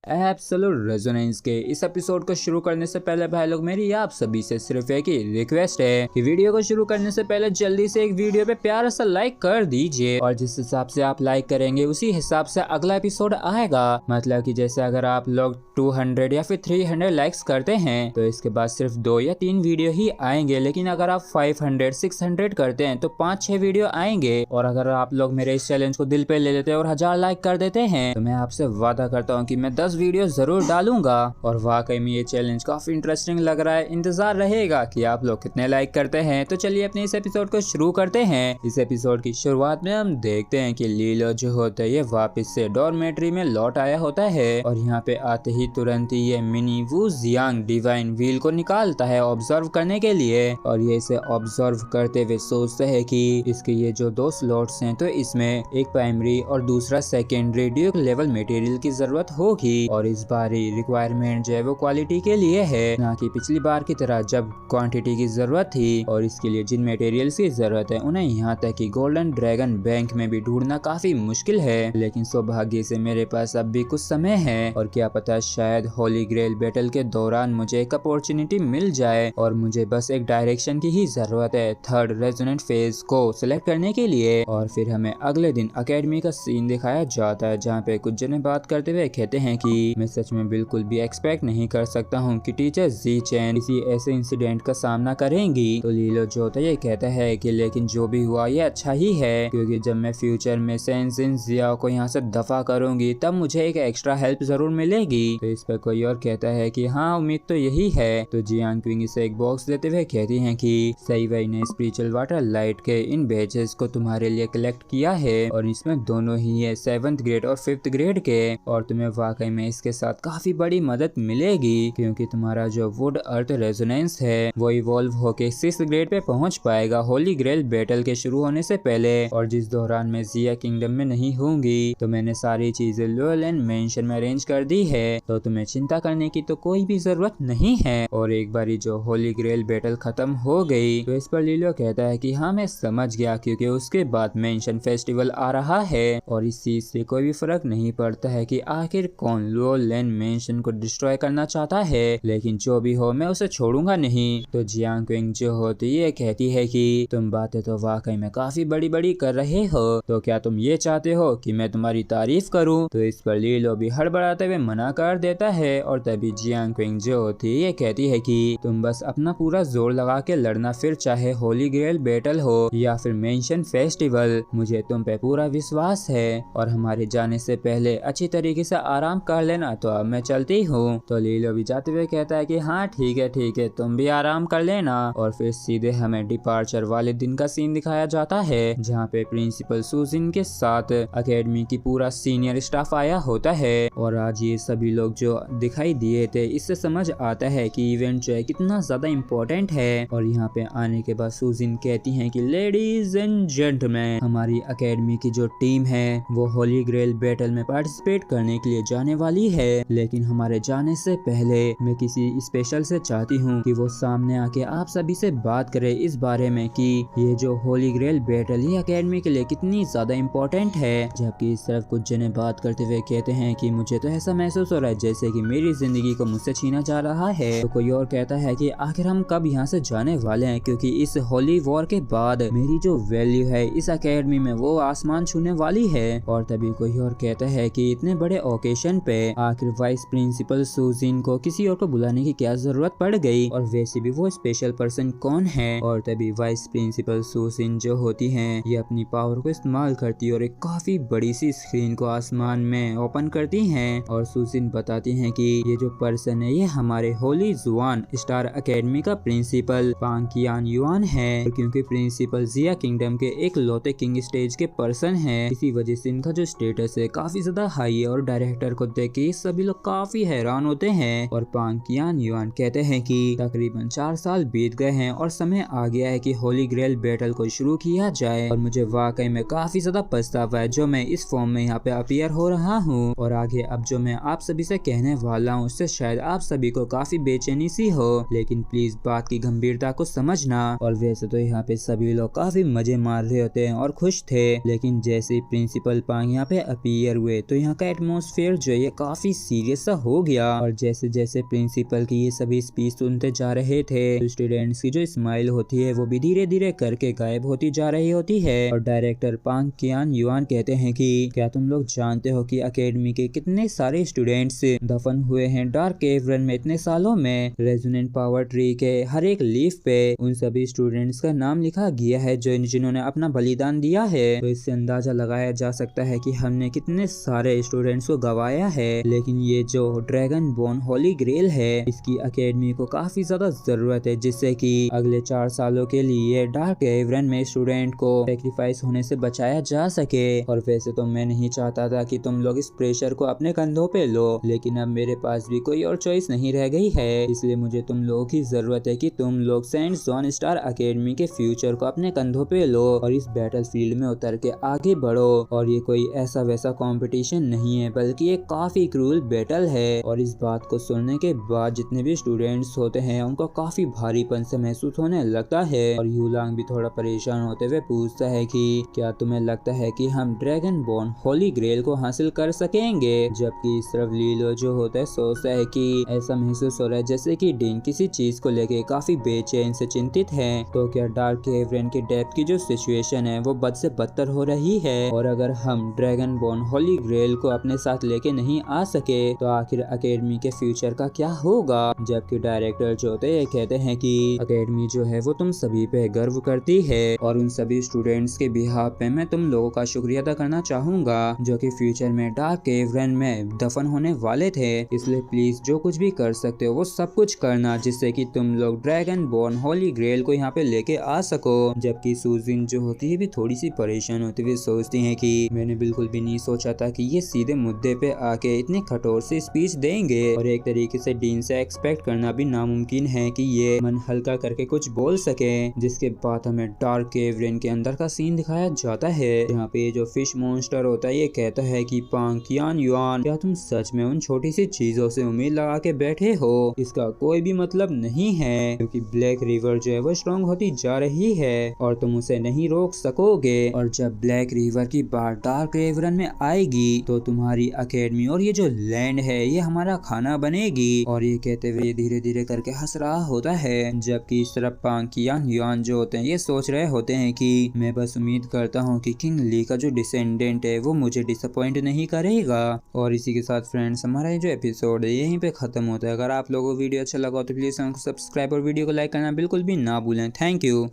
Absolute resonance के इस episode को शुरू करने से पहले भाई लोग मेरी आप सभी से सिर्फ एक ही रिक्वेस्ट है कि वीडियो को शुरू करने से पहले जल्दी से एक वीडियो पे प्यारा सा लाइक कर दीजिए और जिस हिसाब से आप लाइक करेंगे उसी हिसाब से अगला एपिसोड आएगा। मतलब कि जैसे अगर आप लोग 200 या फिर 300 लाइक्स करते हैं तो इसके बाद सिर्फ 2 या 3 वीडियो ही आएंगे, लेकिन अगर आप 500 600 करते हैं तो 5-6 वीडियो आएंगे। और अगर आप लोग मेरे इस चैलेंज को दिल पे ले लेते हैं और 1000 लाइक कर देते हैं तो मैं आपसे वादा करता हूँ कि मैं 10 वीडियो जरूर डालूंगा। और वाकई में ये चैलेंज काफी इंटरेस्टिंग लग रहा है। इंतजार रहेगा कि आप लोग कितने लाइक करते हैं। तो चलिए अपने इस एपिसोड को शुरू करते हैं। इस एपिसोड की शुरुआत में हम देखते हैं कि लीलो जो होता है ये वापस से डॉर्मेट्री में लौट आया होता है और यहाँ पे आते ही तुरंत ही ये मिनी वू जियांग डिवाइन व्हील को निकालता है ऑब्जर्व करने के लिए। और ये इसे ऑब्जर्व करते हुए सोचते है कि इसके ये जो 2 स्लॉट्स हैं तो इसमें एक प्राइमरी और दूसरा सेकेंडरी ड्यूक लेवल मटेरियल की जरूरत होगी। और इस बार ही रिक्वायरमेंट जो है वो क्वालिटी के लिए है, ना कि पिछली बार की तरह जब क्वांटिटी की जरूरत थी। और इसके लिए जिन मटेरियल्स की जरूरत है उन्हें यहाँ तक कि गोल्डन ड्रैगन बैंक में भी ढूंढना काफी मुश्किल है, लेकिन सौभाग्य से मेरे पास अब भी कुछ समय है और क्या पता शायद होली ग्रेल बैटल के दौरान मुझे एक अपॉर्चुनिटी मिल जाए। और मुझे बस एक डायरेक्शन की ही जरूरत है थर्ड रेजोनेंट फेज को सिलेक्ट करने के लिए। और फिर हमें अगले दिन अकेडमी का सीन दिखाया जाता है जहाँ पे कुछ जने बात करते हुए कहते हैं कि मैं सच में बिल्कुल भी एक्सपेक्ट नहीं कर सकता हूँ कि टीचर जी चैन किसी ऐसे इंसिडेंट का सामना करेंगी। तो लीलो जो होता है ये कहता है कि लेकिन जो भी हुआ ये अच्छा ही है, क्योंकि जब मैं फ्यूचर में सेंसिन जिया को यहाँ से दफा करूंगी तब मुझे एक एक्स्ट्रा हेल्प जरूर मिलेगी। तो इस पर कोई और कहता है कि हाँ उम्मीद तो यही है। तो जियांग क्विंग इसे एक बॉक्स देते हुए कहती हैं कि सही वही ने स्पिरिचुअल वाटर लाइट के इन बेचेस को तुम्हारे लिए कलेक्ट किया है और इसमें दोनों ही है 7th ग्रेड और 5th ग्रेड के। और तुम्हें वाकई में इसके साथ काफी बड़ी मदद मिलेगी, क्योंकि तुम्हारा जो वुड अर्थ रेजोनेंस है वो इवॉल्व होके 6th ग्रेड पे पहुंच पाएगा होली ग्रेल बैटल के शुरू होने से पहले। और जिस दौरान मैं जिया किंगडम में नहीं होंगी तो मैंने सारी चीजें लोयल एंड मेंशन में अरेंज कर दी है, तो तुम्हें चिंता करने की तो कोई भी जरूरत नहीं है। और एक बारी जो होली ग्रेल बैटल खत्म हो गई तो इस पर लीलो कहता है कि हाँ मैं समझ गया, क्योंकि उसके बाद मेंशन फेस्टिवल आ रहा है और इस चीज से कोई भी फर्क नहीं पड़ता है कि आखिर कौन लोलैंड मेंशन को डिस्ट्रॉय करना चाहता है, लेकिन जो भी हो मैं उसे छोड़ूंगा नहीं। तो जियांग क्विंग जो होती है कहती है कि तुम बातें तो वाकई में काफी बड़ी बड़ी कर रहे हो, तो क्या तुम ये चाहते हो कि मैं तुम्हारी तारीफ करूं? तो इस पर लीलो भी हड़बड़ाते हुए मना कर देता है। और तभी जियांग क्विंग जो होती है ये कहती है कि तुम बस अपना पूरा जोर लगा के लड़ना, फिर चाहे होली ग्रेल बैटल हो या फिर मेंशन फेस्टिवल, मुझे तुम पे पूरा विश्वास है। और हमारे जाने से पहले अच्छी तरीके से आराम कर लेना, तो अब मैं चलती हूँ। तो लीलो भी जाते हुए कहता है कि हाँ ठीक है तुम भी आराम कर लेना। और फिर सीधे हमें डिपार्चर वाले दिन का सीन दिखाया जाता है जहाँ पे प्रिंसिपल सुजिन के साथ अकेडमी की पूरा सीनियर स्टाफ आया होता है। और आज ये सभी लोग जो दिखाई दिए थे इससे समझ आता है कि इवेंट जो है कितना ज्यादा इम्पोर्टेंट है। और यहाँ पे आने के बाद सुजिन कहती है कि लेडीज एंड जेंटलमैन, हमारी अकेडमी की जो टीम है वो होली ग्रेल बैटल में पार्टिसिपेट करने के लिए जाने वाली है, लेकिन हमारे जाने से पहले मैं किसी स्पेशल से चाहती हूँ कि वो सामने आके आप सभी से बात करे इस बारे में कि ये जो होली ग्रेल बैटल ये अकेडमी के लिए कितनी ज्यादा इम्पोर्टेंट है। जबकि इस तरफ कुछ जने बात करते हुए कहते हैं कि मुझे तो ऐसा महसूस हो रहा है जैसे कि मेरी जिंदगी को मुझसे छीना जा रहा है। तो कोई और कहता है कि आखिर हम कब यहाँ से जाने वाले हैं, क्योंकि इस होली वॉर के बाद मेरी जो वैल्यू है इस अकेडमी में वो आसमान छूने वाली है। और तभी कोई और कहता है कि इतने बड़े ओकेशन पे आखिर वाइस प्रिंसिपल सुजिन को किसी और को बुलाने की क्या जरूरत पड़ गई, और वैसे भी वो स्पेशल पर्सन कौन है। और तभी वाइस प्रिंसिपल सुजिन जो होती हैं ये अपनी पावर को इस्तेमाल करती है और एक काफी बड़ी सी स्क्रीन को आसमान में ओपन करती हैं। और सुजिन बताती हैं कि ये जो पर्सन है ये हमारे होली जुआन स्टार अकेडमी का प्रिंसिपल पांग कियान युआन है। और क्योंकि प्रिंसिपल जिया किंगडम के एक लौते किंग स्टेज के पर्सन है, इसी वजह से इनका जो स्टेटस है काफी ज्यादा हाई है। और डायरेक्टर को देख के सभी लोग काफी हैरान होते हैं। और पांग कियान युआन कहते हैं कि तकरीबन 4 साल बीत गए हैं और समय आ गया है कि होली ग्रेल बैटल को शुरू किया जाए। और मुझे वाकई में काफी ज्यादा पछतावा है जो मैं इस फॉर्म में यहाँ पे अपीयर हो रहा हूँ। और आगे अब जो मैं आप सभी से कहने वाला हूँ उससे शायद आप सभी को काफी बेचैनी सी हो, लेकिन प्लीज बात की गंभीरता को समझना। और वैसे तो यहाँ पे सभी लोग काफी मजे मार रहे होते हैं और खुश थे, लेकिन जैसे प्रिंसिपल पांग यहाँ पे अपीयर हुए तो यहाँ का एटमॉस्फेयर जो ये काफी सीरियस सा हो गया। और जैसे जैसे प्रिंसिपल की ये सभी स्पीच सुनते जा रहे थे तो स्टूडेंट्स की जो स्माइल होती है वो भी धीरे धीरे करके गायब होती जा रही होती है। और डायरेक्टर पांग कियान युआन कहते हैं कि क्या तुम लोग जानते हो कि एकेडमी के कितने सारे स्टूडेंट्स दफन हुए हैं डार्क केव रन में इतने सालों में। रेजोनेंट पावर ट्री के हर एक लीफ पे उन सभी स्टूडेंट्स का नाम लिखा गया है जिन्होंने अपना बलिदान दिया है। तो इससे अंदाजा लगाया जा सकता है कि हमने कितने सारे स्टूडेंट्स को गवाया है। लेकिन ये जो ड्रैगन बोन होली ग्रेल है इसकी एकेडमी को काफी ज्यादा जरूरत है, जिससे कि अगले 4 सालों के लिए डार्क केव रन में स्टूडेंट को सेक्रीफाइस होने से बचाया जा सके। और वैसे तो मैं नहीं चाहता था कि तुम लोग इस प्रेशर को अपने कंधों पे लो, लेकिन अब मेरे पास भी कोई और चॉइस नहीं रह गई है। इसलिए मुझे तुम लोगों की जरूरत है कि तुम लोग सेंट जॉन स्टार एकेडमी के फ्यूचर को अपने कंधों पे लो और इस बैटल फील्ड में उतर के आगे बढ़ो। और ये कोई ऐसा वैसा कंपटीशन नहीं है, बल्कि ये काफी क्रूल बैटल है। और इस बात को सुनने के बाद जितने भी स्टूडेंट्स होते हैं उनको काफी भारीपन से महसूस होने लगता है। और यूलांग भी थोड़ा परेशान होते हुए पूछता है कि क्या तुम्हें लगता है कि हम ड्रैगन बोन होली ग्रेल को हासिल कर सकेंगे। जबकि इस तरफ लीलो जो होता है सोचता है कि ऐसा महसूस हो रहा है जैसे कि डिन किसी चीज को लेके काफी बेचैन से चिंतित है। तो क्या डार्क केव रन की डेप्थ की जो सिचुएशन है वो बद से बदतर हो रही है। और अगर हम ड्रैगन बोन होली ग्रेल को अपने साथ लेके नहीं आ सके तो आखिर एकेडमी के फ्यूचर का क्या होगा। जबकि डायरेक्टर जो होते हैं कहते हैं कि एकेडमी जो है वो तुम सभी पे गर्व करती है और उन सभी स्टूडेंट्स के बिहाफ पे मैं तुम लोगों का शुक्रिया अदा करना चाहूंगा जो कि फ्यूचर में डार्क केव रन में दफन होने वाले थे। इसलिए प्लीज जो कुछ भी कर सकते हो वो सब कुछ करना जिससे कि तुम लोग ड्रैगन बोन होली ग्रेल को यहाँ पे लेके आ सको। जबकि सूजिन जो होती है भी थोड़ी सी परेशान होती हुई सोचती है कि मैंने बिल्कुल भी नहीं सोचा था कि ये सीधे मुद्दे पे आके इतने कठोर से स्पीच देंगे। और एक तरीके से डीन से एक्सपेक्ट करना भी नामुमकिन है कि ये मन हल्का करके कुछ बोल सके। जिसके बाद हमें डार्क केव रन के अंदर का सीन दिखाया जाता है यहाँ पे जो फिश मॉन्स्टर होता है ये कहता है कि पांग कियान युआन क्या तुम सच में उन छोटी सी चीजों से उम्मीद लगा के बैठे हो। इसका कोई भी मतलब नहीं है क्योंकि ब्लैक रिवर जो है वो स्ट्रॉन्ग होती जा रही है और तुम उसे नहीं रोक सकोगे। और जब ब्लैक रिवर की बात डार्क केव रन में आएगी तो तुम्हारी एकेडमी और ये जो लैंड है ये हमारा खाना बनेगी। और ये कहते हुए धीरे धीरे करके हंस रहा होता है। जबकि इस तरफ पांग कियान युआन जो होते हैं ये सोच रहे होते हैं कि मैं बस उम्मीद करता हूँ कि किंग ली का जो डिसेंडेंट है वो मुझे डिसअपॉइंट नहीं करेगा। और इसी के साथ फ्रेंड्स हमारा ये जो एपिसोड है यहीं पे खत्म होता है। अगर आप लोगों को वीडियो अच्छा लगा तो प्लीज चैनल को सब्सक्राइब और वीडियो को लाइक करना बिल्कुल भी ना भूलें। Thank you.